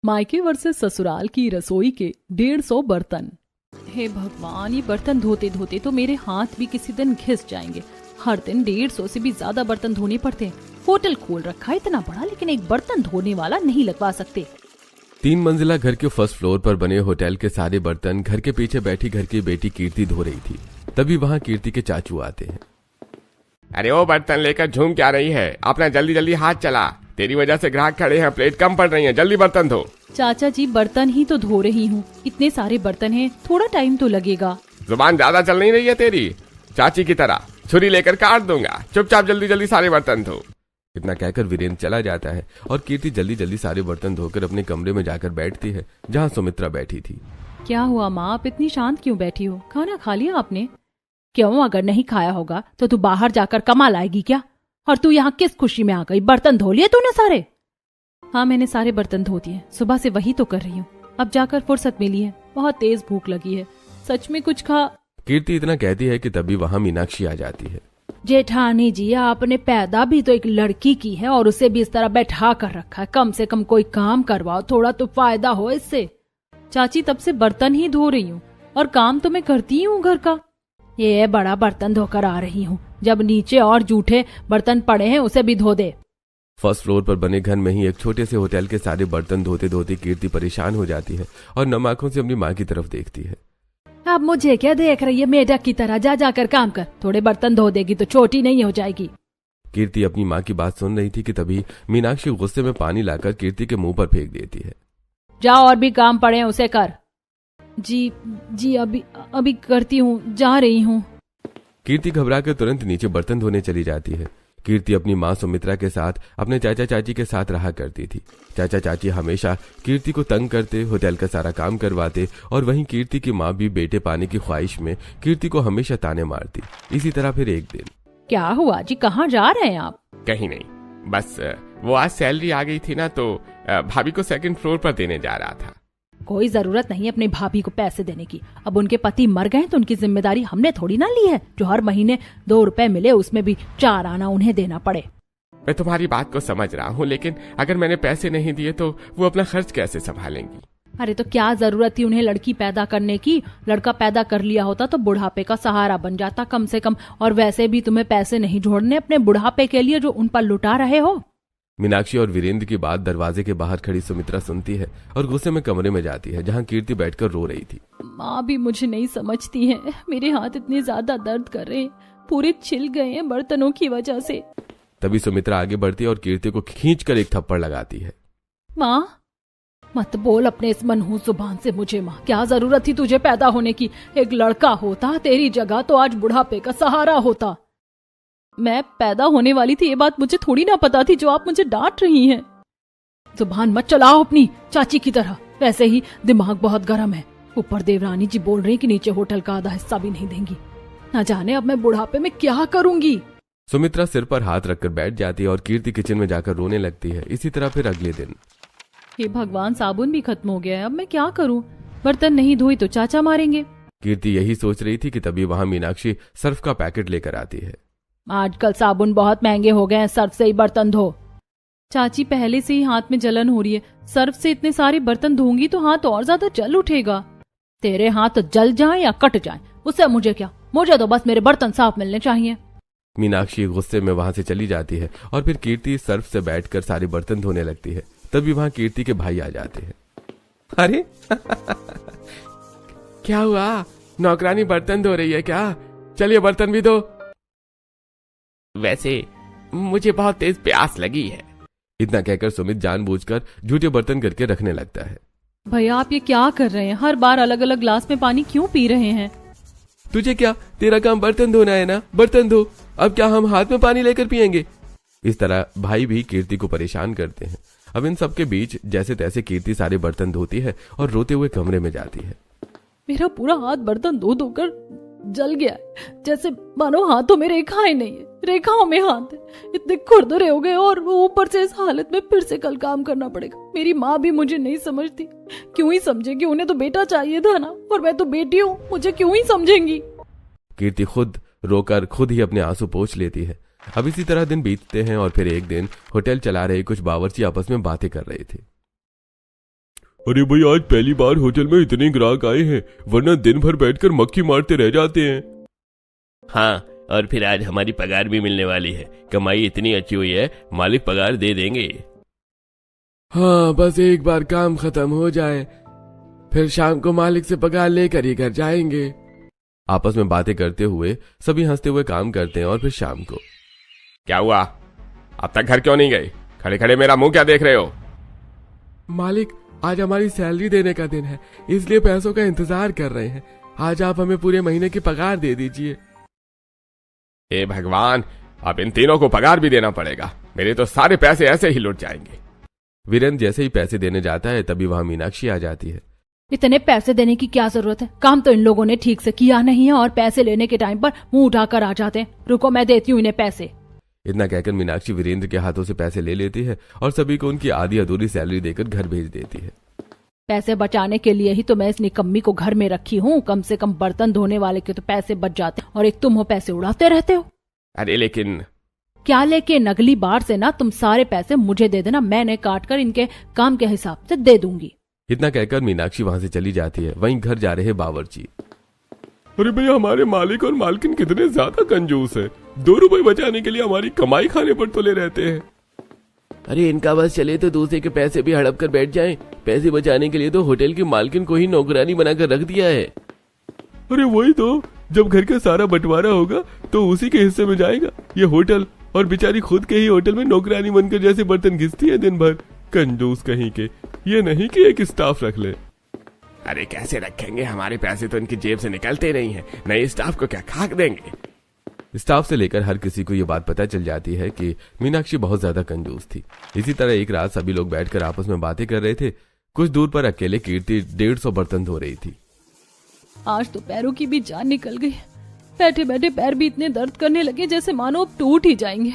मायके वर्सेस ससुराल की रसोई के 150 बर्तन। हे भगवान, ये बर्तन धोते धोते तो मेरे हाथ भी किसी दिन घिस जाएंगे। हर दिन 150 से भी ज्यादा बर्तन धोने पड़ते हैं। होटल खोल रखा है इतना बड़ा, लेकिन एक बर्तन धोने वाला नहीं लगवा सकते। 3 मंजिला घर के फर्स्ट फ्लोर पर बने होटल के सारे बर्तन घर के पीछे बैठी घर की बेटी कीर्ति धो रही थी। तभी वहाँ कीर्ति के चाचू आते हैं। अरे वो बर्तन लेकर झूम क्या रही है? अपना जल्दी जल्दी हाथ चला, तेरी वजह से ग्राहक खड़े हैं, प्लेट कम पड़ रही है, जल्दी बर्तन धो। चाचा जी, बर्तन ही तो धो रही हूँ, इतने सारे बर्तन हैं, थोड़ा टाइम तो लगेगा। जुबान ज्यादा चल नहीं रही है तेरी? चाची की तरह छुरी लेकर काट दूंगा, चुपचाप जल्दी जल्दी सारे बर्तन धो। इतना कहकर वीरेंद्र चला जाता है और कीर्ति जल्दी जल्दी सारे बर्तन धोकर अपने कमरे में जाकर बैठती है जहाँ सुमित्रा बैठी थी। क्या हुआ माँ, आप इतनी शांत क्यों बैठी हो? खाना खा लिया आपने? क्यों, अगर नहीं खाया होगा तो तू बाहर जाकर कमा लाएगी क्या? और तू यहाँ किस खुशी में आ गई? बर्तन धो लिए तूने सारे? हाँ, मैंने सारे बर्तन धो दिए, सुबह से वही तो कर रही हूँ। अब जाकर फुर्सत मिली है, बहुत तेज भूख लगी है, सच में कुछ खा। कीर्ति इतना कहती है कि तभी वहाँ मीनाक्षी आ जाती है। जेठानी जी, आपने पैदा भी तो एक लड़की की है और उसे भी इस तरह बैठा कर रखा है। कम से कम कोई काम करवाओ, थोड़ा तो फायदा हो इससे। चाची, तब से बर्तन ही धो रही हूँ और काम तो मैं करती हूँ घर का। ये बड़ा बर्तन धोकर आ रही हूँ, जब नीचे और जूठे बर्तन पड़े हैं उसे भी धो दे। फर्स्ट फ्लोर पर बने घर में ही एक छोटे से होटल के सारे बर्तन धोते धोते कीर्ति परेशान हो जाती है और नम आंखों से अपनी माँ की तरफ देखती है। अब मुझे क्या देख रही है मेढक की तरह? जा जाकर काम कर, थोड़े बर्तन धो देगी तो छोटी नहीं हो जाएगी। कीर्ति अपनी माँ की बात सुन रही थी कि तभी मीनाक्षी गुस्से में पानी लाकर कीर्ति के मुंह पर फेंक देती है। जाओ, और भी काम पड़े हैं उसे कर। जी अभी करती हूँ, जा रही हूँ। कीर्ति घबरा कर तुरंत नीचे बर्तन धोने चली जाती है। कीर्ति अपनी माँ सुमित्रा के साथ अपने चाचा चाची के साथ रहा करती थी। चाचा चाची हमेशा कीर्ति को तंग करते, होटल का सारा काम करवाते और वहीं कीर्ति की माँ भी बेटे पाने की ख्वाहिश में कीर्ति को हमेशा ताने मारती। इसी तरह फिर एक दिन। क्या हुआ जी, कहाँ जा रहे हैं आप? कहीं नहीं, बस वो आज सैलरी आ गई थी ना, तो भाभी को 2nd फ्लोर पर देने जा रहा था। कोई जरूरत नहीं अपनी भाभी को पैसे देने की। अब उनके पति मर गए तो उनकी जिम्मेदारी हमने थोड़ी ना ली है। जो हर महीने 2 रुपए मिले उसमें भी 4 आना उन्हें देना पड़े। मैं तुम्हारी बात को समझ रहा हूँ, लेकिन अगर मैंने पैसे नहीं दिए तो वो अपना खर्च कैसे संभालेंगी? अरे तो क्या जरूरत थी उन्हें लड़की पैदा करने की? लड़का पैदा कर लिया होता तो बुढ़ापे का सहारा बन जाता कम से कम। और वैसे भी तुम्हें पैसे नहीं जोड़ने अपने बुढ़ापे के लिए जो उन पर लुटा रहे हो। मीनाक्षी और वीरेंद्र की बात दरवाजे के बाहर खड़ी सुमित्रा सुनती है और गुस्से में कमरे में जाती है जहाँ कीर्ति बैठकर रो रही थी। माँ भी मुझे नहीं समझती है, मेरे हाथ इतने ज्यादा दर्द कर रहे हैं, पूरे छिल गए हैं बर्तनों की वजह से। तभी सुमित्रा आगे बढ़ती है और कीर्ति को खींचकर एक थप्पड़ लगाती है। माँ, मत बोल अपने इस मनहूस जुबान से मुझे। माँ, क्या जरूरत थी तुझे पैदा होने की? एक लड़का होता तेरी जगह तो आज बुढ़ापे का सहारा होता। मैं पैदा होने वाली थी ये बात मुझे थोड़ी ना पता थी जो आप मुझे डांट रही हैं। जुबान मत चलाओ अपनी चाची की तरह, वैसे ही दिमाग बहुत गर्म है। ऊपर देवरानी जी बोल रही कि नीचे होटल का आधा हिस्सा भी नहीं देंगी। ना जाने अब मैं बुढ़ापे में क्या करूंगी। सुमित्रा सिर पर हाथ रखकर बैठ जाती है और कीर्ति किचन में जाकर रोने लगती है। इसी तरह फिर अगले दिन। हे भगवान, साबुन भी खत्म हो गया है, अब मैं क्या करूं? बर्तन नहीं धोई तो चाचा मारेंगे। कीर्ति यही सोच रही थी कि तभी वहाँ मीनाक्षी सर्फ का पैकेट लेकर आती है। आजकल साबुन बहुत महंगे हो गए हैं, सर्फ से ही बर्तन धो। चाची, पहले से ही हाथ में जलन हो रही है, सर्फ से इतने सारे बर्तन धोंगी तो हाथ और ज्यादा जल उठेगा। तेरे हाथ जल जाए या कट जाए उससे मुझे क्या, मुझे तो बस मेरे बर्तन साफ मिलने चाहिए। मीनाक्षी गुस्से में वहां से चली जाती है और फिर कीर्ति सर्फ से बैठकर सारे बर्तन धोने लगती है। तभी वहां कीर्ति के भाई आ जाते हैं। अरे क्या हुआ, नौकरानी बर्तन धो रही है क्या? चलिए बर्तन भी धो। वैसे मुझे बहुत तेज प्यास लगी है। इतना कहकर सुमित जानबूझकर झूठे बर्तन करके रखने लगता है। भैया, आप ये क्या कर रहे हैं? हर बार अलग अलग ग्लास में पानी क्यों पी रहे हैं? तुझे क्या, तेरा काम बर्तन धोना है ना, बर्तन धो। अब क्या हम हाथ में पानी लेकर पियेंगे? इस तरह भाई भी कीर्ति को परेशान करते हैं। अब इन सबके बीच जैसे तैसे कीर्ति सारे बर्तन धोती है और रोते हुए कमरे में जाती है। मेरा पूरा हाथ बर्तन धो धोकर जल गया है, जैसे मानो हाथों में रेखाएं नहीं है, रेखाओं में हाथ है। इतने खुरदुरे हो गए और वो ऊपर से इस हालत में फिर से कल काम करना पड़ेगा। मेरी माँ भी मुझे नहीं समझती। क्यों ही समझेगी? उन्हें तो बेटा चाहिए था ना, और मैं तो बेटी हूँ, मुझे क्यों ही समझेंगी? कीर्ति खुद रोकर खुद ही अपने आंसू पोंछ लेती है। अब इसी तरह दिन बीतते हैं और फिर एक दिन होटल चला रहे कुछ बावर्ची आपस में बातें कर रहे थे। अरे भाई, आज पहली बार होटल में इतने ग्राहक आए हैं, वरना दिन भर बैठकर मक्खी मारते रह जाते हैं। हाँ, और फिर आज हमारी पगार भी मिलने वाली है। कमाई इतनी अच्छी हुई है, मालिक पगार दे देंगे। हाँ, बस एक बार काम खत्म हो जाए, फिर शाम को मालिक से पगार लेकर ही घर जाएंगे। आपस में बातें करते हुए सभी हंसते हुए काम करते हैं और फिर शाम को। क्या हुआ, अब तक घर क्यों नहीं गए? खड़े खड़े मेरा मुंह क्या देख रहे हो? मालिक, आज हमारी सैलरी देने का दिन है, इसलिए पैसों का इंतजार कर रहे हैं। आज आप हमें पूरे महीने की पगार दे दीजिए। हे भगवान, अब इन तीनों को पगार भी देना पड़ेगा। मेरे तो सारे पैसे ऐसे ही लुट जाएंगे। वीरेंद्र जैसे ही पैसे देने जाता है तभी वहां मीनाक्षी आ जाती है। इतने पैसे देने की क्या जरूरत है? काम तो इन लोगों ने ठीक से किया नहीं है और पैसे लेने के टाइम पर मुंह उठाकर आ जाते हैं। रुको, मैं देती हूँ इन्हें पैसे। इतना कहकर मीनाक्षी वीरेंद्र के हाथों से पैसे ले लेती है और सभी को उनकी आधी अधूरी सैलरी देकर घर भेज देती है। पैसे बचाने के लिए ही तो मैं इस निकम्मी को घर में रखी हूँ। कम से कम बर्तन धोने वाले के तो पैसे बच जाते हैं और एक तुम हो पैसे उड़ाते रहते हो। अरे लेकिन क्या लेकिन? अगली बार से ना तुम सारे पैसे मुझे दे देना, मैंने काट कर इनके काम के हिसाब से दे दूंगी। इतना कहकर मीनाक्षी वहां से चली जाती है। वहीं घर जा रहे बावर्ची। अरे भैया, हमारे मालिक और मालकिन कितने ज्यादा कंजूस है। 2 रुपए बचाने के लिए हमारी कमाई खाने पर तुले रहते हैं। अरे इनका बस चले तो दूसरे के पैसे भी हड़प कर बैठ जाएं। पैसे बचाने के लिए तो होटल के मालकिन को ही नौकरानी बनाकर रख दिया है। अरे वही तो, जब घर का सारा बंटवारा होगा तो उसी के हिस्से में जाएगा ये होटल, और बेचारी खुद के ही होटल में नौकरानी बनकर जैसे बर्तन घिसती है दिन भर। कंजूस कहीं के, ये नहीं कि एक स्टाफ रख ले। अरे कैसे रखेंगे, हमारे पैसे तो इनकी जेब से निकलते नहीं है। नए स्टाफ को क्या खाक देंगे? स्टाफ से लेकर हर किसी को ये बात पता चल जाती है कि मीनाक्षी बहुत ज्यादा कंजूस थी। इसी तरह एक रात सभी लोग बैठकर आपस में बातें कर रहे थे। कुछ दूर पर अकेले कीर्ति 150 बर्तन धो रही थी। आज तो पैरों की भी जान निकल गई। बैठे बैठे पैर भी इतने दर्द करने लगे जैसे मानो अब टूट ही जाएंगे।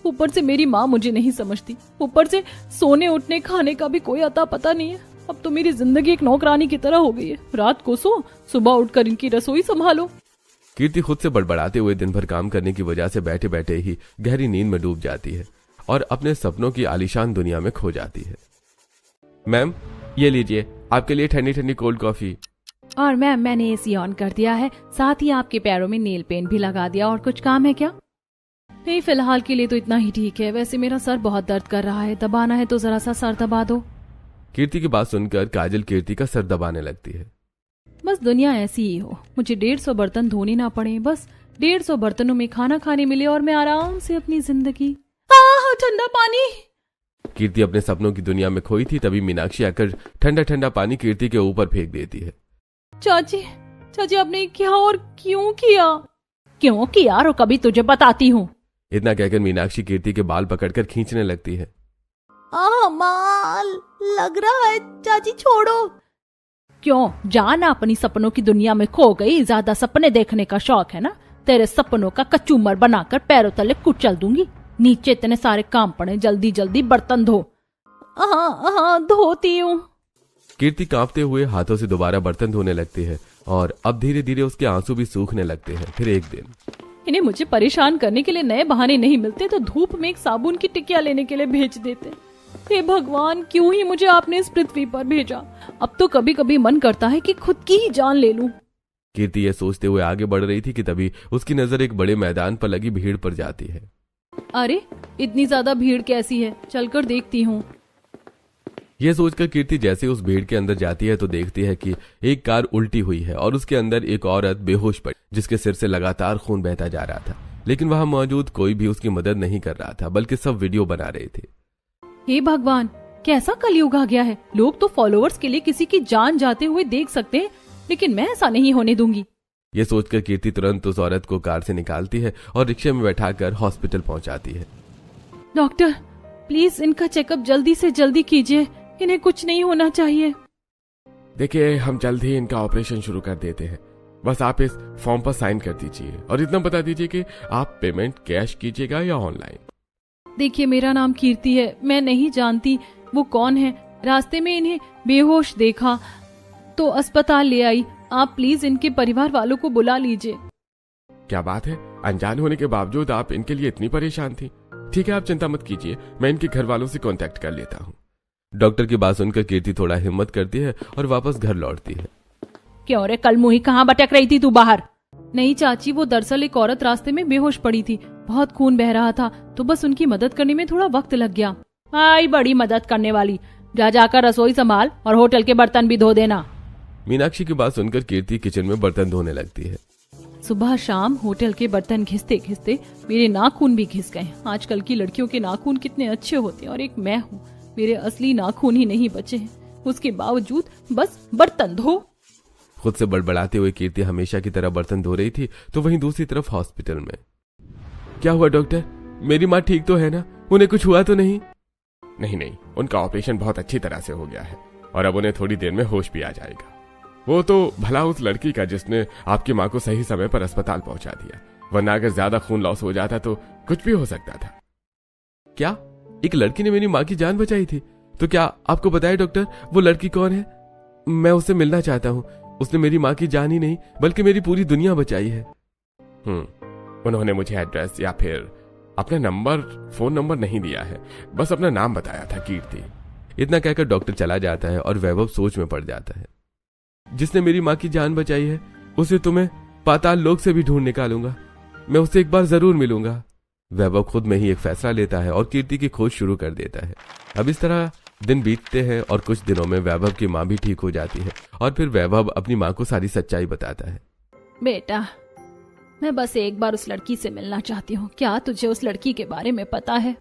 ऊपर से मेरी माँ मुझे नहीं समझती, ऊपर से सोने उठने खाने का भी कोई अता पता नहीं है। अब तो मेरी जिंदगी एक नौकरानी की तरह हो गई है। रात को सो, सुबह उठकर इनकी रसोई संभालो। कीर्ति खुद से बड़बड़ाते हुए दिन भर काम करने की वजह से बैठे बैठे ही गहरी नींद में डूब जाती है और अपने सपनों की आलीशान दुनिया में खो जाती है। मैम, ये लीजिए आपके लिए ठंडी ठंडी कोल्ड कॉफी। और मैम, मैंने एसी ऑन कर दिया है, साथ ही आपके पैरों में नेल पेंट भी लगा दिया। और कुछ काम है क्या? नहीं, फिलहाल के लिए तो इतना ही ठीक है। वैसे मेरा सर बहुत दर्द कर रहा है, दबाना है तो जरा सा सर दबा दो। कीर्ति की बात सुनकर काजल कीर्ति का सर दबाने लगती है। बस दुनिया ऐसी ही हो, मुझे 150 बर्तन धोने ना पड़े, बस 150 बर्तनों में खाना खाने मिले और मैं आराम से अपनी जिंदगी। ठंडा पानी। कीर्ति अपने सपनों की दुनिया में खोई थी, तभी मीनाक्षी आकर ठंडा ठंडा पानी कीर्ति के ऊपर फेंक देती है। चाची, चाची आपने क्या और क्यों किया? क्यों किया और कभी तुझे बताती हूँ। इतना कहकर मीनाक्षी कीर्ति के बाल पकड़कर खींचने लगती है। माल लग रहा है, चाची छोड़ो। क्यों? जाना अपनी सपनों की दुनिया में खो गई। ज्यादा सपने देखने का शौक है ना? तेरे सपनों का कचूमर बनाकर पैरों तले कुचल दूंगी। नीचे इतने सारे काम पड़े, जल्दी जल्दी बर्तन धो। हाँ, धोती हूँ। कीर्ति कांपते हुए हाथों से दोबारा बर्तन धोने लगती है और अब धीरे धीरे उसके आंसू भी सूखने लगते हैं। फिर एक दिन इन्हें मुझे परेशान करने के लिए नए बहाने नहीं मिलते तो धूप में एक साबुन की टिकिया लेने के लिए भेज देते। हे भगवान, क्यों ही मुझे आपने इस पृथ्वी पर भेजा? अब तो कभी कभी मन करता है कि खुद की ही जान ले लूं। कीर्ति ये सोचते हुए आगे बढ़ रही थी कि तभी उसकी नजर एक बड़े मैदान पर लगी भीड़ पर जाती है। अरे, इतनी ज्यादा भीड़ कैसी है? चलकर देखती हूँ। यह सोचकर कीर्ति जैसे उस भीड़ के अंदर जाती है तो देखती है कि एक कार उल्टी हुई है और उसके अंदर एक औरत बेहोश पड़ी, जिसके सिर से लगातार खून बहता जा रहा था। लेकिन वहां मौजूद कोई भी उसकी मदद नहीं कर रहा था, बल्कि सब वीडियो बना रहे थे। हे भगवान, कैसा कलयुग आ गया है। लोग तो फॉलोअर्स के लिए किसी की जान जाते हुए देख सकते हैं, लेकिन मैं ऐसा नहीं होने दूंगी। ये सोचकर कीर्ति तुरंत उस औरत को कार से निकालती है और रिक्शे में बैठाकर हॉस्पिटल पहुंचाती है। डॉक्टर, प्लीज इनका चेकअप जल्दी से जल्दी कीजिए, इन्हें कुछ नहीं होना चाहिए। देखिए, हम जल्द ही इनका ऑपरेशन शुरू कर देते हैं। बस आप इस फॉर्म पर साइन कर दीजिए और इतना बता दीजिए कि आप पेमेंट कैश कीजिएगा या ऑनलाइन। देखिए, मेरा नाम कीर्ति है, मैं नहीं जानती वो कौन है। रास्ते में इन्हें बेहोश देखा तो अस्पताल ले आई। आप प्लीज इनके परिवार वालों को बुला लीजिए। क्या बात है, अनजान होने के बावजूद आप इनके लिए इतनी परेशान थी। ठीक है, आप चिंता मत कीजिए, मैं इनके घर वालों से कांटेक्ट कर लेता हूँ। डॉक्टर की बात सुनकर कीर्ति थोड़ा हिम्मत करती है और वापस घर लौटती है। क्यों रे कल मुही, कहाँ भटक रही थी तू बाहर? नहीं चाची, वो दरअसल एक औरत रास्ते में बेहोश पड़ी थी, बहुत खून बह रहा था, तो बस उनकी मदद करने में थोड़ा वक्त लग गया। आई बड़ी मदद करने वाली, जा जाकर रसोई संभाल और होटल के बर्तन भी धो देना। मीनाक्षी की बात सुनकर कीर्ति किचन में बर्तन धोने लगती है। सुबह शाम होटल के बर्तन घिसते घिसते मेरे नाखून भी घिस गए। आजकल की लड़कियों के नाखून कितने अच्छे होते हैं, और एक मैं हूँ, मेरे असली नाखून ही नहीं बचे हैं, उसके बावजूद बस बर्तन धो। खुद से बड़बड़ाते हुए कीर्ति हमेशा की तरह बर्तन धो रही थी, तो वहीं दूसरी तरफ हॉस्पिटल में। क्या हुआ डॉक्टर, मेरी माँ ठीक तो है ना? उन्हें कुछ हुआ तो नहीं? नहीं, उनका ऑपरेशन बहुत अच्छी तरह से हो गया है और अब उन्हें थोड़ी देर में होश भी आ जाएगा। वो तो भला उस लड़की का जिसने आपकी माँ को सही समय पर अस्पताल पहुंचा दिया, वरना अगर ज्यादा खून लॉस हो जाता तो कुछ भी हो सकता था। क्या एक लड़की ने मेरी माँ की जान बचाई थी? तो क्या आपको बताया डॉक्टर वो लड़की कौन है? मैं उससे मिलना चाहता हूँ। उसने मेरी माँ की जान ही नहीं बल्कि मेरी पूरी दुनिया बचाई है। उन्होंने मुझे एड्रेस या फिर अपना नंबर, फोन नंबर नहीं दिया है, बस अपना नाम बताया था, कीर्ति। इतना कहकर डॉक्टर चला जाता है और वैभव सोच में पड़ जाता है। जिसने मेरी माँ की जान बचाई है उसे तो मैं पाताल लोक से भी ढूंढ निकालूंगा, मैं उससे एक बार जरूर मिलूंगा। वैभव खुद में ही एक फैसला लेता है और कीर्ति की खोज शुरू कर देता है। अब इस तरह दिन बीतते हैं और कुछ दिनों में वैभव की माँ भी ठीक हो जाती है और फिर वैभव अपनी माँ को सारी सच्चाई बताता है। बेटा, मैं बस एक बार उस लड़की से मिलना चाहती हूँ, क्या तुझे उस लड़की के बारे में पता है?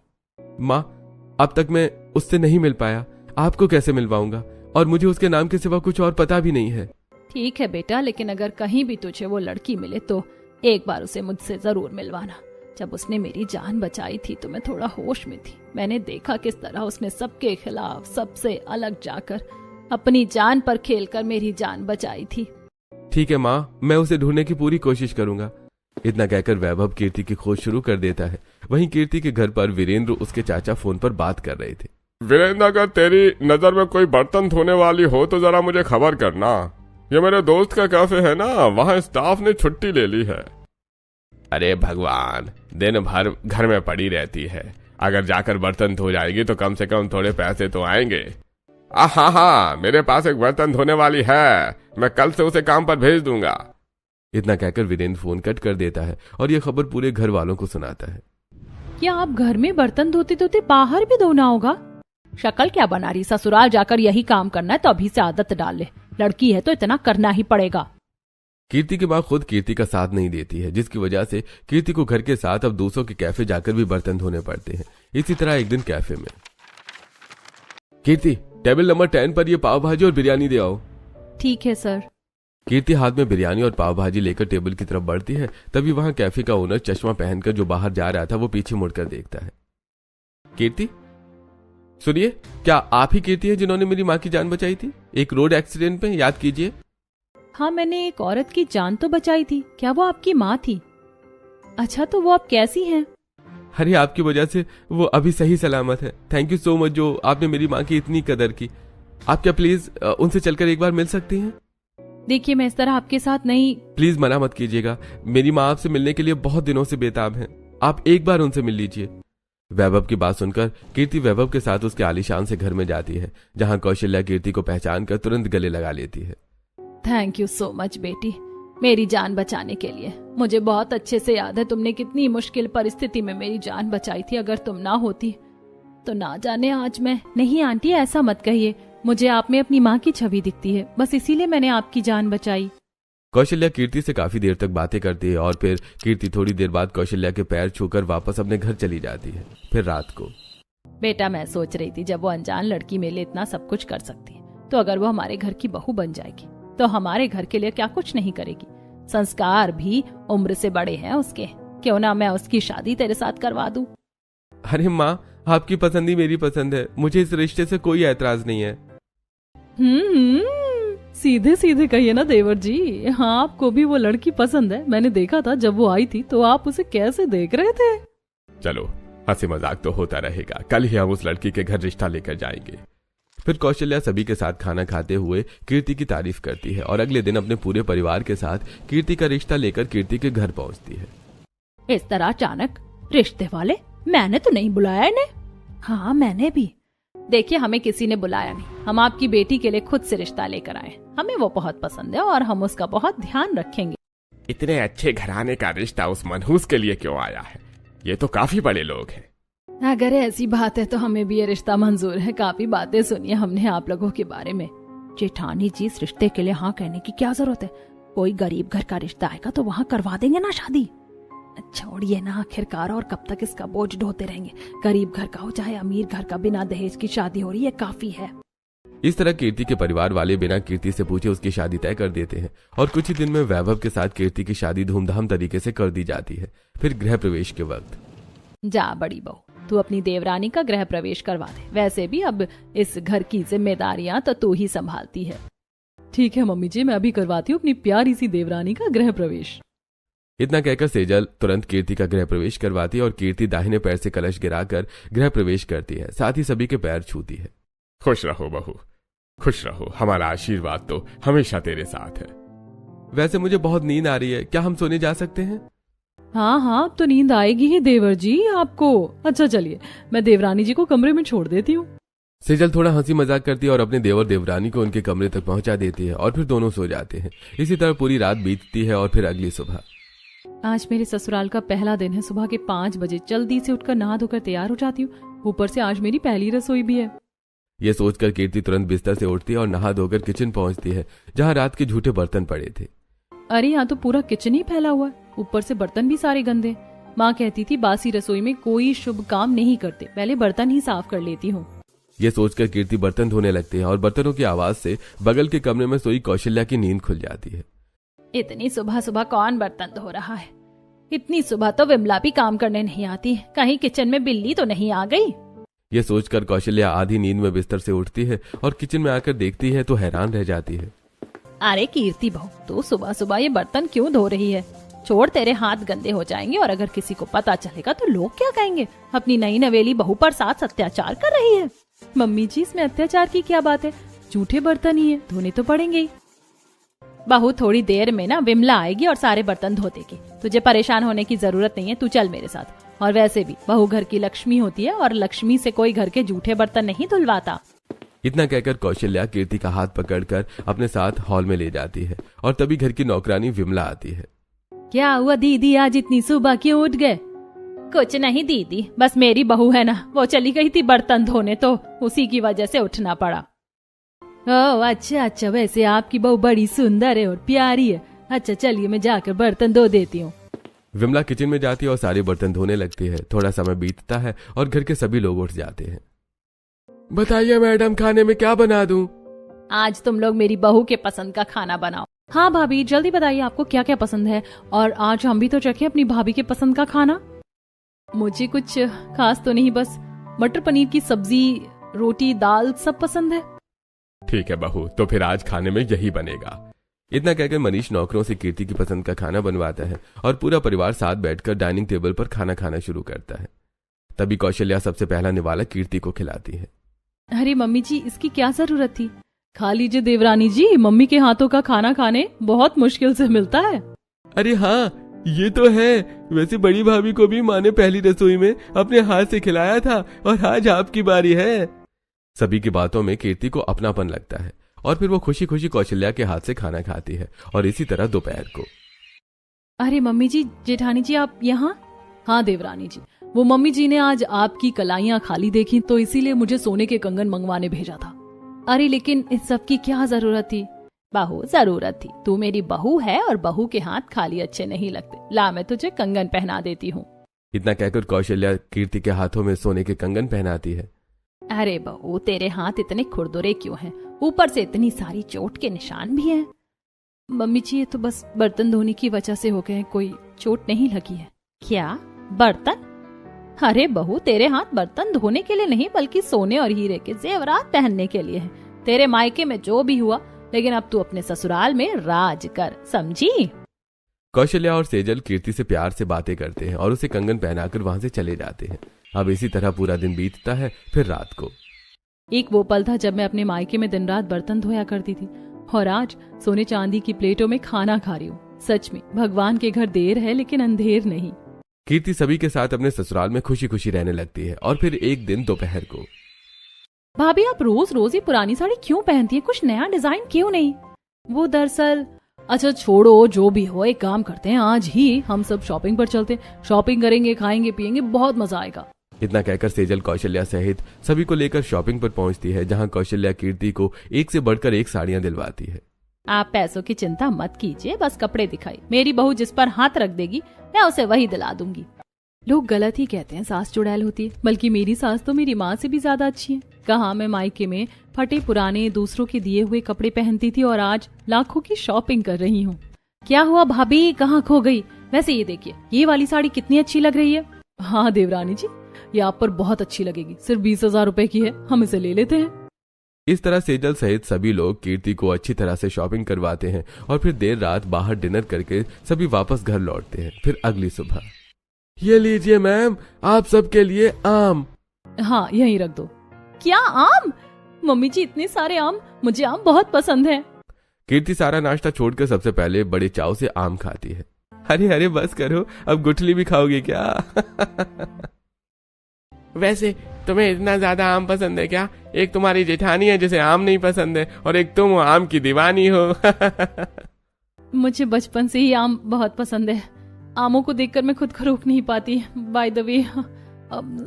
माँ, अब तक मैं उससे नहीं मिल पाया, आपको कैसे मिलवाऊंगा? और मुझे उसके नाम के सिवा कुछ और पता भी नहीं है। ठीक है बेटा, लेकिन अगर कहीं भी तुझे वो लड़की मिले तो एक बार उसे मुझसे जरूर मिलवाना। जब उसने मेरी जान बचाई थी तो मैं थोड़ा होश में थी। मैंने देखा किस तरह उसने सबके खिलाफ सबसे अलग जाकर अपनी जान पर खेलकर मेरी जान बचाई थी। ठीक है माँ, मैं उसे ढूंढने की पूरी कोशिश करूंगा। इतना कहकर वैभव कीर्ति की खोज शुरू कर देता है। वहीं कीर्ति के घर पर वीरेंद्र उसके चाचा फोन पर बात कर रहे थे। वीरेंद्र, अगर तेरी नजर में कोई बर्तन धोने वाली हो तो जरा मुझे खबर करना। ये मेरे दोस्त का कैफे है ना, वहाँ स्टाफ ने छुट्टी ले ली है। अरे भगवान, दिन भर घर में पड़ी रहती है, अगर जाकर बर्तन धो जाएगी तो कम से कम थोड़े पैसे तो आएंगे। हाँ, मेरे पास एक बर्तन धोने वाली है, मैं कल से उसे काम पर भेज दूंगा। इतना कहकर वीरेंद्र फोन कट कर देता है और यह खबर पूरे घर वालों को सुनाता है। क्या आप घर में बर्तन धोते धोते बाहर भी धोना होगा? शक्ल क्या बना रही, ससुराल जाकर यही काम करना है तो अभी से आदत डाल ले। लड़की है तो इतना करना ही पड़ेगा। कीर्ति की माँ खुद कीर्ति का साथ नहीं देती है, जिसकी वजह से कीर्ति को घर के साथ अब दूसरों के कैफे जाकर भी बर्तन धोने पड़ते हैं। इसी तरह एक दिन कैफे में, कीर्ति टेबल नंबर 10 पर ये पाव भाजी और बिरयानी दे आओ। ठीक है सर। कीर्ति हाथ में बिरयानी और पाव भाजी लेकर टेबल की तरफ बढ़ती है। तभी वहां कैफे का ओनर चश्मा पहनकर जो बाहर जा रहा था वो पीछे मुड़कर देखता है। कीर्ति सुनिए, क्या आप ही कीर्ति है जिन्होंने मेरी माँ की जान बचाई थी एक रोड एक्सीडेंट में? याद कीजिए। हाँ, मैंने एक औरत की जान तो बचाई थी। क्या वो आपकी माँ थी? अच्छा, तो वो आप कैसी हैं? अरे आपकी वजह से वो अभी सही सलामत है। थैंक यू सो मच जो आपने मेरी माँ की इतनी कदर की। आप क्या प्लीज उनसे चलकर एक बार मिल सकती हैं? देखिए, मैं इस तरह आपके साथ नहीं। प्लीज मना मत कीजिएगा, मेरी माँ आपसे मिलने के लिए बहुत दिनों से बेताब है। आप एक बार उनसे मिल लीजिए। वैभव की बात सुनकर कीर्ति वैभव के साथ उसके आलीशान से घर में जाती है, जहां कौशल्या कीर्ति को पहचान कर तुरंत गले लगा लेती है। थैंक यू सो मच बेटी, मेरी जान बचाने के लिए। मुझे बहुत अच्छे से याद है तुमने कितनी मुश्किल परिस्थिति में मेरी जान बचाई थी। अगर तुम ना होती तो ना जाने आज मैं। नहीं आंटी, ऐसा मत कहिए, मुझे आप में अपनी माँ की छवि दिखती है, बस इसीलिए मैंने आपकी जान बचाई। कौशल्या कीर्ति से काफी देर तक बातें करती है और फिर कीर्ति थोड़ी देर बाद कौशल्या के पैर छूकर वापस अपने घर चली जाती है। फिर रात को, बेटा मैं सोच रही थी जब वो अनजान लड़की मेरे लिए इतना सब कुछ कर सकती है तो अगर वो हमारे घर की बहू बन जाएगी तो हमारे घर के लिए क्या कुछ नहीं करेगी। संस्कार भी उम्र से बड़े हैं उसके, क्यों ना मैं उसकी शादी तेरे साथ करवा दूं। अरे माँ, आपकी पसंद ही मेरी पसंद है, मुझे इस रिश्ते से कोई ऐतराज नहीं है। सीधे सीधे कहिए ना देवर जी। हाँ, आपको भी वो लड़की पसंद है। मैंने देखा था जब वो आई थी तो आप उसे कैसे देख रहे थे। चलो, हंसी मजाक तो होता रहेगा, कल ही हम उस लड़की के घर रिश्ता लेकर जाएंगे। फिर कौशल्या सभी के साथ खाना खाते हुए कीर्ति की तारीफ करती है और अगले दिन अपने पूरे परिवार के साथ कीर्ति का रिश्ता लेकर कीर्ति के घर पहुंचती है। इस तरह अचानक रिश्ते वाले? मैंने तो नहीं बुलाया इन्हें। हाँ, मैंने भी। देखिए, हमें किसी ने बुलाया नहीं, हम आपकी बेटी के लिए खुद से रिश्ता लेकर आए। हमें वो बहुत पसंद है और हम उसका बहुत ध्यान रखेंगे। इतने अच्छे घराने का रिश्ता उस मनहूस के लिए क्यों आया है? ये तो काफी बड़े लोग हैं। अगर ऐसी बात है तो हमें भी ये रिश्ता मंजूर है। काफी बातें सुनी है हमने आप लोगों के बारे में। जेठानी जी, इस रिश्ते के लिए हाँ कहने की क्या जरूरत है? कोई गरीब घर का रिश्ता आएगा तो वहाँ करवा देंगे ना शादी। छोड़िए ना, आखिरकार और कब तक इसका बोझ ढोते रहेंगे? गरीब घर का हो चाहे अमीर घर का, बिना दहेज की शादी हो रही है, काफी है। इस तरह कीर्ति के परिवार वाले बिना कीर्ति से पूछे उसकी शादी तय कर देते हैं और कुछ ही दिन में वैभव के साथ कीर्ति की शादी धूमधाम तरीके से कर दी जाती है। फिर गृह प्रवेश के वक्त, जा बड़ी बहू, तू अपनी देवरानी का गृह प्रवेश करवा दे। वैसे भी अब इस घर की जिम्मेदारियां तो तू ही संभालती है। ठीक है मम्मी जी, मैं अभी करवाती हूँ अपनी प्यारी सी देवरानी का गृह प्रवेश। इतना कहकर सेजल तुरंत कीर्ति का गृह प्रवेश करवाती है और कीर्ति दाहिने पैर से कलश गिराकर गृह प्रवेश करती है, साथ ही सभी के पैर छूती है। खुश रहो बहू, खुश रहो, हमारा आशीर्वाद तो हमेशा तेरे साथ है। वैसे मुझे बहुत नींद आ रही है, क्या हम सोने जा सकते हैं? हाँ हाँ, अब तो नींद आएगी ही देवर जी आपको। अच्छा चलिए, मैं देवरानी जी को कमरे में छोड़ देती हूँ। सेजल थोड़ा हंसी मजाक करती है और अपने देवर देवरानी को उनके कमरे तक पहुंचा देती है और फिर दोनों सो जाते हैं। इसी तरह पूरी रात बीतती है और फिर अगली सुबह। आज मेरे ससुराल का पहला दिन है। सुबह के 5 बजे जल्दी से उठकर नहा धोकर तैयार हो जाती हूँ। ऊपर से आज मेरी पहली रसोई भी है। ये सोचकर कीर्ति तुरंत बिस्तर से उठती है और नहा धोकर किचन पहुंचती है, जहां रात के झूठे बर्तन पड़े थे। अरे यहाँ तो पूरा किचन ही फैला हुआ है, ऊपर से बर्तन भी सारे गंदे। माँ कहती थी बासी रसोई में कोई शुभ काम नहीं करते, पहले बर्तन ही साफ कर लेती हूँ। ये सोचकर कीर्ति बर्तन धोने लगती है और बर्तनों की आवाज से बगल के कमरे में सोई कौशल्या की नींद खुल जाती है। इतनी सुबह सुबह कौन बर्तन धो रहा है? इतनी सुबह तो विमला भी काम करने नहीं आती, कहीं किचन में बिल्ली तो नहीं आ गई? ये सोचकर कौशल्या आधी नींद में बिस्तर से उठती है और किचन में आकर देखती है तो हैरान रह जाती है। अरे कीर्ति बहू, तू सुबह सुबह ये बर्तन क्यों धो रही है? छोड़, तेरे हाथ गंदे हो जाएंगे और अगर किसी को पता चलेगा तो लोग क्या कहेंगे? अपनी नई नवेली बहू पर साथ अत्याचार कर रही है। मम्मी जी, इसमें अत्याचार की क्या बात है? झूठे बर्तन ही है, धोने तो पड़ेंगे ही। बहू, थोड़ी देर में ना विमला आएगी और सारे बर्तन धो देगी। तुझे परेशान होने की जरूरत नहीं है, तू चल मेरे साथ। और वैसे भी बहू घर की लक्ष्मी होती है और लक्ष्मी से कोई घर के झूठे बर्तन नहीं धुलवाता। इतना कहकर कौशल्या कीर्ति का हाथ पकड़कर अपने साथ हॉल में ले जाती है और तभी घर की नौकरानी विमला आती है। क्या हुआ दीदी, आज इतनी सुबह क्यों उठ गए? कुछ नहीं दीदी, बस मेरी बहू है ना, वो चली गई थी बर्तन धोने तो उसी की वजह से उठना पड़ा। ओह अच्छा अच्छा, वैसे आपकी बहू बड़ी सुंदर है और प्यारी है। अच्छा चलिए, मैं जाकर बर्तन धो देती हूँ। विमला किचन में जाती है और सारे बर्तन धोने लगती है। थोड़ा समय बीतता है और घर के सभी लोग उठ जाते हैं। बताइए मैडम, खाने में क्या बना दूं? आज तुम लोग मेरी बहू के पसंद का खाना बनाओ। हाँ भाभी, जल्दी बताइए आपको क्या क्या पसंद है, और आज हम भी तो चखें अपनी भाभी के पसंद का खाना। मुझे कुछ खास तो नहीं, बस मटर पनीर की सब्जी, रोटी, दाल सब पसंद है। ठीक है बहू, तो फिर आज खाने में यही बनेगा। इतना कहकर मनीष नौकरों से कीर्ति की पसंद का खाना बनवाता है और पूरा परिवार साथ बैठकर डाइनिंग टेबल पर खाना खाना शुरू करता है। तभी कौशल्या सबसे पहला निवाला कीर्ति को खिलाती है। अरे मम्मी जी, इसकी क्या जरूरत थी? खा लीजिए देवरानी जी, मम्मी के हाथों का खाना खाने बहुत मुश्किल से मिलता है। अरे हाँ, ये तो है। वैसे बड़ी भाभी को भी माँ ने पहली रसोई में अपने हाथ से खिलाया था और आज आपकी बारी है। सभी की बातों में कीर्ति को अपनापन लगता है और फिर वो खुशी खुशी कौशल्या के हाथ से खाना खाती है। और इसी तरह दोपहर को। अरे मम्मी जी, जेठानी जी आप यहाँ? हाँ देवरानी जी, वो मम्मी जी ने आज आपकी कलाइयाँ खाली देखी तो इसीलिए मुझे सोने के कंगन मंगवाने भेजा था। अरे लेकिन इस सब की क्या जरूरत थी? बहू, जरूरत थी। तू मेरी बहू है और बहू के हाथ खाली अच्छे नहीं लगते। ला, मैं तुझे कंगन पहना देती हूँ। इतना कहकर कौशल्या कीर्ति के हाथों में सोने के कंगन पहनाती है। अरे बहू, तेरे हाथ इतने खुरदुरे क्यों हैं? ऊपर से इतनी सारी चोट के निशान भी हैं। मम्मी जी, ये तो बस बर्तन धोने की वजह से हो गए हैं, कोई चोट नहीं लगी है। क्या बर्तन? अरे बहू, तेरे हाथ बर्तन धोने के लिए नहीं बल्कि सोने और हीरे के जेवरात पहनने के लिए हैं। तेरे मायके में जो भी हुआ, लेकिन अब तू अपने ससुराल में राज कर, समझी? कौशल्या और सेजल कीर्ति से प्यार से बातें करते हैं और उसे कंगन पहनाकर वहां से चले जाते हैं। अब इसी तरह पूरा दिन बीतता है। फिर रात को। एक वो पल था जब मैं अपने मायके में दिन रात बर्तन धोया करती थी और आज सोने चांदी की प्लेटों में खाना खा रही हूँ। सच में भगवान के घर देर है लेकिन अंधेर नहीं। कीर्ति सभी के साथ अपने ससुराल में खुशी खुशी रहने लगती है। और फिर एक दिन दोपहर को भाभी आप रोज रोज ये पुरानी साड़ी क्यों पहनती है, कुछ नया डिजाइन क्यों नहीं? वो दरअसल अच्छा छोड़ो, जो भी हो एक काम करते हैं, आज ही हम सब शॉपिंग पर चलते हैं, शॉपिंग करेंगे, खाएंगे पिएंगे, बहुत मजा आएगा। इतना कहकर सेजल कौशल्या सहित सभी को लेकर शॉपिंग पर पहुंचती है, जहां कौशल्या कीर्ति को एक से बढ़कर एक साड़ियां दिलवाती है। आप पैसों की चिंता मत कीजिए, बस कपड़े दिखाई, मेरी बहू जिस पर हाथ रख देगी मैं उसे वही दिला दूंगी। लोग गलत ही कहते हैं सास चुड़ैल होती है, बल्कि मेरी सास तो मेरी माँ से भी ज्यादा अच्छी है। कहाँ मैं मायके में फटे पुराने दूसरों के दिए हुए कपड़े पहनती थी और आज लाखों की शॉपिंग कर रही हूँ। क्या हुआ भाभी, कहाँ खो गई? वैसे ये देखिए, ये वाली साड़ी कितनी अच्छी लग रही है। हाँ देवरानी जी, ये आप पर बहुत अच्छी लगेगी, सिर्फ 20,000 रुपए की है, हम इसे ले लेते हैं। इस तरह सेजल सहित सभी लोग कीर्ति को अच्छी तरह से शॉपिंग करवाते हैं और फिर देर रात बाहर डिनर करके सभी वापस घर लौटते हैं। फिर अगली सुबह, ये लीजिए मैम, आप सबके लिए आम। हाँ यहीं रख दो। क्या आम? मम्मी जी इतने सारे आम, मुझे आम बहुत पसंद है। कीर्ति सारा नाश्ता छोड़कर सबसे पहले बड़े चाव से आम खाती है। अरे अरे बस करो, अब गुठली भी खाओगे क्या? वैसे तुम्हें इतना ज्यादा आम पसंद है क्या? एक तुम्हारी जेठानी है जिसे आम नहीं पसंद है, और एक तुम आम की दीवानी हो। मुझे बचपन से ही आम बहुत पसंद है, आमों को देखकर मैं खुद को रोक नहीं पाती। By the way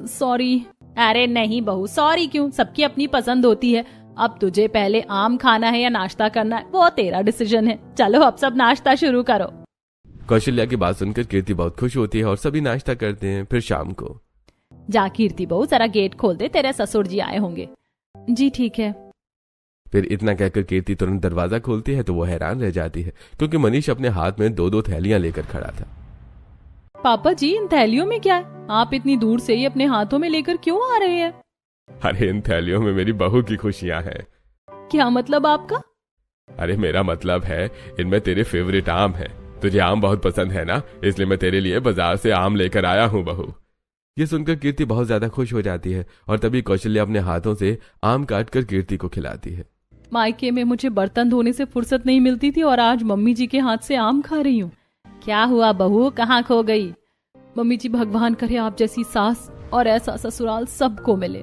sorry. अरे नहीं बहू, सॉरी क्यों, सबकी अपनी पसंद होती है। अब तुझे पहले आम खाना है या नाश्ता करना है वो तेरा डिसीजन है। चलो अब सब नाश्ता शुरू करो। कौशल्या की बात सुनकर कीर्ति बहुत खुश होती है और सभी नाश्ता करते हैं। फिर शाम को, जा कीर्ति बहू जरा गेट खोल दे, तेरे ससुर जी आए होंगे। जी ठीक है। फिर इतना कहकर कीर्ति तुरंत दरवाजा खोलती है तो वो हैरान रह जाती है, क्योंकि मनीष अपने हाथ में 2-2 थैलियां लेकर खड़ा था। पापा जी इन थैलियों में क्या है? आप इतनी दूर से ही अपने हाथों में लेकर क्यों आ रहे हैं? अरे इन थैलियों में मेरी बहू की खुशियां हैं। क्या मतलब आपका? अरे मेरा मतलब है इनमें तेरे फेवरेट आम है। तुझे आम बहुत पसंद है ना, इसलिए मैं तेरे लिए बाजार से आम लेकर आया हूँ बहू। ये सुनकर कीर्ति बहुत ज्यादा खुश हो जाती है और तभी कौशल्या अपने हाथों से आम काटकर कीर्ति को खिलाती है। मायके में मुझे बर्तन धोने से फुर्सत नहीं मिलती थी और आज मम्मी जी के हाथ से आम खा रही हूँ। क्या हुआ बहू, कहाँ खो गई? मम्मी जी भगवान करे आप जैसी सास और ऐसा ससुराल सबको मिले।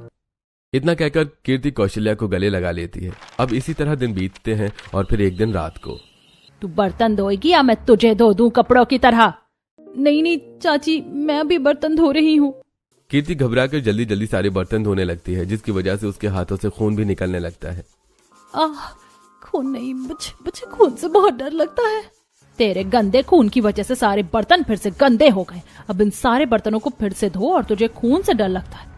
इतना कहकर कीर्ति कौशल्या को गले लगा लेती है। अब इसी तरह दिन बीतते हैं और फिर एक दिन रात को, तू बर्तन धोएगी या मैं तुझे धो दूं कपड़ों की तरह? नहीं चाची, मैं अभी बर्तन धो रही हूँ। कीर्ति घबराकर जल्दी जल्दी सारे बर्तन धोने लगती है, जिसकी वजह से उसके हाथों से खून भी निकलने लगता है। खून नहीं, मुझे खून से बहुत डर लगता है। तेरे गंदे खून की वजह से सारे बर्तन फिर से गंदे हो गए। अब इन सारे बर्तनों को फिर से धो और तुझे खून से डर लगता है।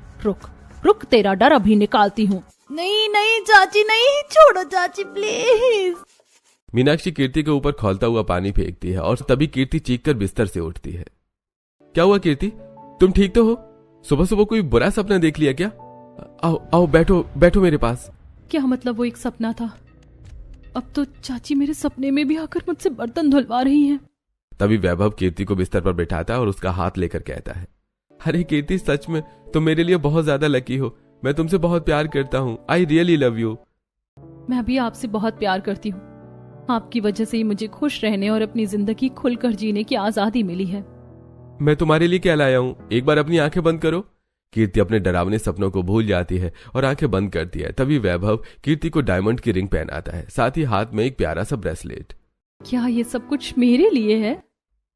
रुक, तेरा डर अभी निकालती हूँ। नहीं चाची नहीं, छोड़ो चाची प्लीज। मीनाक्षी कीर्ति के ऊपर खौलता हुआ पानी फेंकती है और तभी कीर्ति चीखकर बिस्तर से उठती है। क्या हुआ कीर्ति, तुम ठीक तो हो? सुबह सुबह कोई बुरा सपना देख लिया क्या? आओ बैठो मेरे पास। क्या मतलब वो एक सपना था? अब तो चाची मेरे सपने में भी आकर मुझसे बर्तन धुलवा रही हैं। तभी वैभव कीर्ति को बिस्तर पर बिठाता है और उसका हाथ लेकर कहता है, अरे कीर्ति सच में तुम मेरे लिए बहुत ज्यादा लकी हो। मैं तुमसे बहुत प्यार करता हूँ। I really love you. मैं भी आपसे बहुत प्यार करती हूँ। आपकी वजह से ही मुझे खुश रहने और अपनी जिंदगी खुलकर जीने की आजादी मिली है। मैं तुम्हारे लिए क्या लाया हूँ, एक बार अपनी आंखें बंद करो। कीर्ति अपने डरावने सपनों को भूल जाती है और आंखें बंद करती है। तभी वैभव कीर्ति को डायमंड की रिंग पहनाता है, साथ ही हाथ में एक प्यारा सा ब्रेसलेट। क्या ये सब कुछ मेरे लिए है?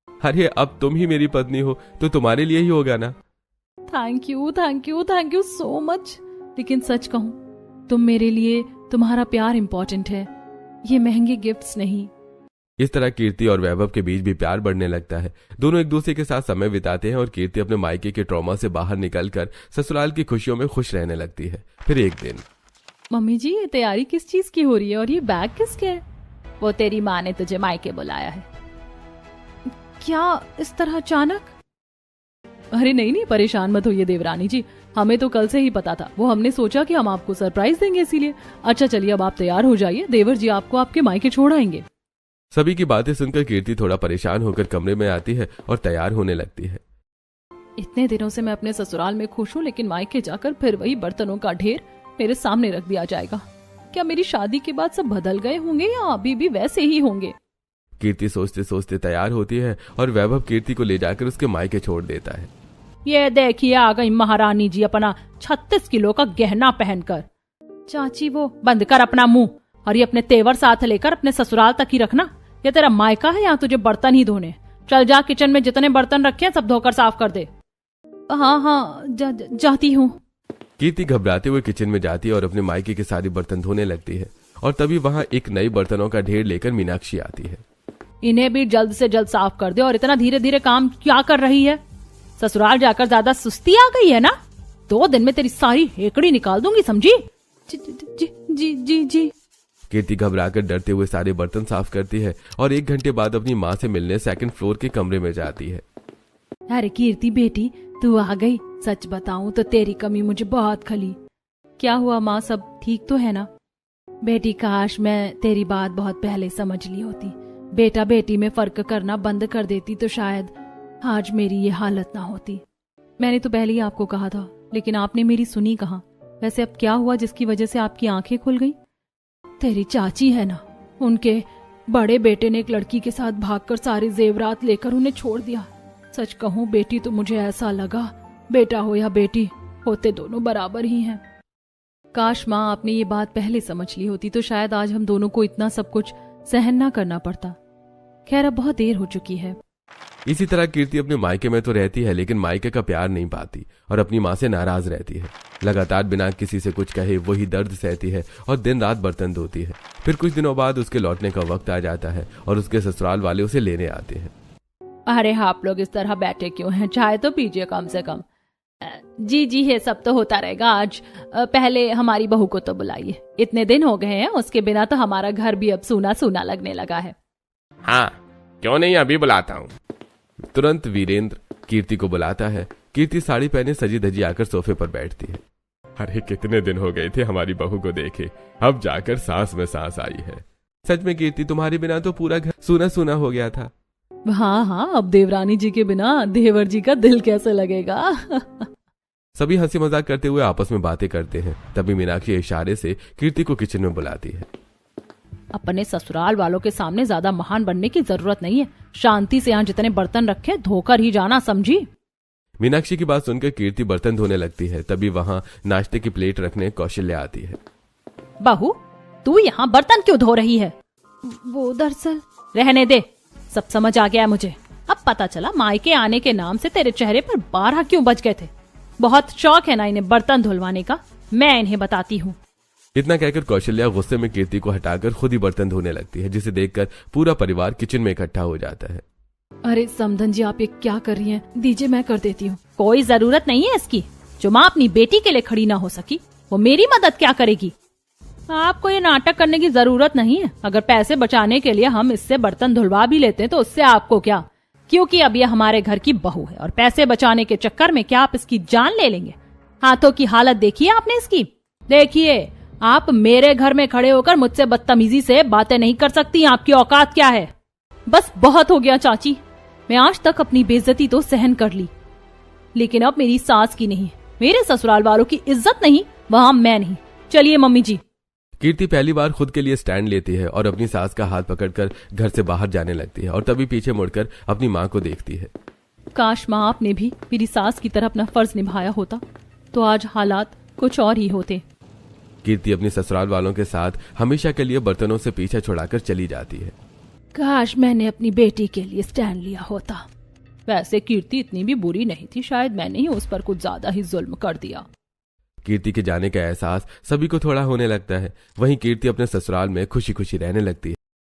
अरे अब तुम ही मेरी पत्नी हो तो तुम्हारे लिए ही होगा ना। Thank you so much. लेकिन सच कहूँ, तुम मेरे लिए तुम्हारा प्यार इम्पोर्टेंट है, ये महंगे गिफ्ट्स नहीं। इस तरह कीर्ति और वैभव के बीच भी प्यार बढ़ने लगता है। दोनों एक दूसरे के साथ समय बिताते हैं और कीर्ति अपने मायके के ट्रॉमा से बाहर निकलकर ससुराल की खुशियों में खुश रहने लगती है। फिर एक दिन, मम्मी जी ये तैयारी किस चीज की हो रही है और ये बैग किसके है? वो तेरी माँ ने तुझे मायके बुलाया है। क्या इस तरह अचानक? अरे नहीं परेशान मत होइए देवरानी जी, हमें तो कल से ही पता था। वो हमने सोचा कि हम आपको सरप्राइज देंगे इसीलिए। अच्छा चलिए अब आप तैयार हो जाइए, देवर जी आपको आपके मायके छोड़ आएंगे। सभी की बातें सुनकर कीर्ति थोड़ा परेशान होकर कमरे में आती है और तैयार होने लगती है। इतने दिनों से मैं अपने ससुराल में खुश हूँ, लेकिन मायके जाकर फिर वही बर्तनों का ढेर मेरे सामने रख दिया जाएगा। क्या मेरी शादी के बाद सब बदल गए होंगे या अभी भी वैसे ही होंगे? कीर्ति सोचते सोचते तैयार होती है और वैभव कीर्ति को ले जाकर उसके मायके छोड़ देता है। ये देखिए आ गई महारानी जी अपना 36 किलो का गहना पहनकर। चाची वो बंद कर अपना मुंह, और ये अपने तेवर साथ लेकर अपने ससुराल तक ही रखना। ये तेरा मायका है, यहाँ तुझे बर्तन ही धोने। चल जा, किचन में जितने बर्तन रखे हैं सब धोकर साफ कर दे। हाँ, जाती हूँ। कीर्ति घबराते हुए किचन में जाती है और अपने मायके के सारे बर्तन धोने लगती है। और तभी वहां एक नई बर्तनों का ढेर लेकर मीनाक्षी आती है। इन्हें भी जल्द से जल्द साफ कर दे। और इतना धीरे धीरे काम क्या कर रही है? ससुराल जाकर ज्यादा सुस्ती आ गई है ना? 2 दिन में तेरी सारी हेकड़ी निकाल दूंगी, समझी? जी। कीर्ति घबराकर डरते हुए सारे बर्तन साफ करती है और 1 घंटे बाद अपनी माँ से मिलने 2nd फ्लोर के कमरे में जाती है। अरे कीर्ति बेटी, तू आ गई। सच बताऊं तो तेरी कमी मुझे बहुत खली। क्या हुआ माँ, सब ठीक तो है ना? बेटी, काश मैं तेरी बात बहुत पहले समझ ली होती। बेटा बेटी में फर्क करना बंद कर देती तो शायद आज मेरी ये हालत ना होती। मैंने तो पहले ही आपको कहा था, लेकिन आपने मेरी सुनी कहाँ। वैसे अब क्या हुआ जिसकी वजह से आपकी आंखें खुल गई? तेरी चाची है ना, उनके बड़े बेटे ने एक लड़की के साथ भागकर सारे जेवरात लेकर उन्हें छोड़ दिया। सच कहूँ बेटी, तो मुझे ऐसा लगा बेटा हो या बेटी, होते दोनों बराबर ही हैं। काश माँ आपने ये बात पहले समझ ली होती तो शायद आज हम दोनों को इतना सब कुछ सहन ना करना पड़ता। खैर, अब बहुत देर हो चुकी है। इसी तरह कीर्ति अपने मायके में तो रहती है, लेकिन मायके का प्यार नहीं पाती और अपनी माँ से नाराज रहती है। लगातार बिना किसी से कुछ कहे वही दर्द सहती है और दिन रात बर्तन धोती है। फिर कुछ दिनों बाद उसके लौटने का वक्त आ जाता है और उसके ससुराल वाले उसे लेने आते हैं। अरे आप लोग इस तरह बैठे क्यों हैं? चाय तो पीजिए कम से कम। जी ये सब तो होता रहेगा। आज पहले हमारी बहू को तो बुलाइए। इतने दिन हो गए हैं, उसके बिना तो हमारा घर भी अब सूना सूना लगने लगा है। हाँ, क्यों नहीं, अभी बुलाता हूँ। तुरंत वीरेंद्र कीर्ति को बुलाता है। कीर्ति साड़ी पहने सजी धजी आकर सोफे पर बैठती है। अरे कितने दिन हो गए थे हमारी बहू को देखे, अब जाकर सांस में सांस आई है। सच में कीर्ति, तुम्हारे बिना तो पूरा घर सूना सूना हो गया था। हाँ, अब देवरानी जी के बिना देवर जी का दिल कैसे लगेगा? सभी हंसी मजाक करते हुए आपस में बातें करते हैं। तभी मीनाक्षी इशारे से कीर्ति को किचन में बुलाती है। अपने ससुराल वालों के सामने ज्यादा महान बनने की जरूरत नहीं है। शांति से यहाँ जितने बर्तन रखे धोकर ही जाना, समझी? मीनाक्षी की बात सुनकर कीर्ति बर्तन धोने लगती है। तभी वहाँ नाश्ते की प्लेट रखने कौशल्या आती है। बहू, तू यहाँ बर्तन क्यों धो रही है? वो दरअसल। रहने दे, सब समझ आ गया है मुझे। अब पता चला मायके आने के नाम से तेरे चेहरे पर 12 क्यों बज गए थे। बहुत शौक है ना इन्हें बर्तन धुलवाने का, मैं इन्हें बताती हूँ। इतना कहकर कौशल्या गुस्से में कीर्ति को हटाकर खुद ही बर्तन धोने लगती है, जिसे देखकर पूरा परिवार किचन में इकट्ठा हो जाता है। अरे समधन जी, आप ये क्या कर रही हैं? दीजिए, मैं कर देती हूँ। कोई जरूरत नहीं है इसकी। जो माँ अपनी बेटी के लिए खड़ी ना हो सकी, वो मेरी मदद क्या करेगी? आपको ये नाटक करने की जरूरत नहीं है। अगर पैसे बचाने के लिए हम इससे बर्तन धुलवा भी लेते हैं तो उससे आपको क्या, क्योंकि अब ये हमारे घर की बहू है और पैसे बचाने के चक्कर में क्या आप इसकी जान ले लेंगे? हाथों की हालत देखिए आपने इसकी। देखिए, आप मेरे घर में खड़े होकर मुझसे बदतमीजी से बातें नहीं कर सकती। आपकी औकात क्या है? बस बहुत हो गया चाची। मैं आज तक अपनी बेइज्जती तो सहन कर ली, लेकिन अब मेरी सास की नहीं, मेरे ससुराल वालों की इज्जत नहीं, वहां मैं नहीं। चलिए मम्मी जी। कीर्ति पहली बार खुद के लिए स्टैंड लेती है और अपनी सास का हाथ पकड़कर घर से बाहर जाने लगती है और तभी पीछे मुड़कर अपनी माँ को देखती है। काश माँ आपने भी मेरी सास की तरह अपना फर्ज निभाया होता तो आज हालात कुछ और ही होते। कीर्ति अपने ससुराल वालों के साथ हमेशा के लिए बर्तनों से पीछा छुड़ाकर चली जाती है। काश मैंने अपनी बेटी के लिए स्टैंड लिया होता। वैसे कीर्ति इतनी भी बुरी नहीं थी, शायद मैंने ही उस पर कुछ ज्यादा ही जुल्म कर दिया। कीर्ति के जाने का एहसास सभी को थोड़ा होने लगता है। वहीं कीर्ति अपने ससुराल में खुशी खुशी रहने लगती है।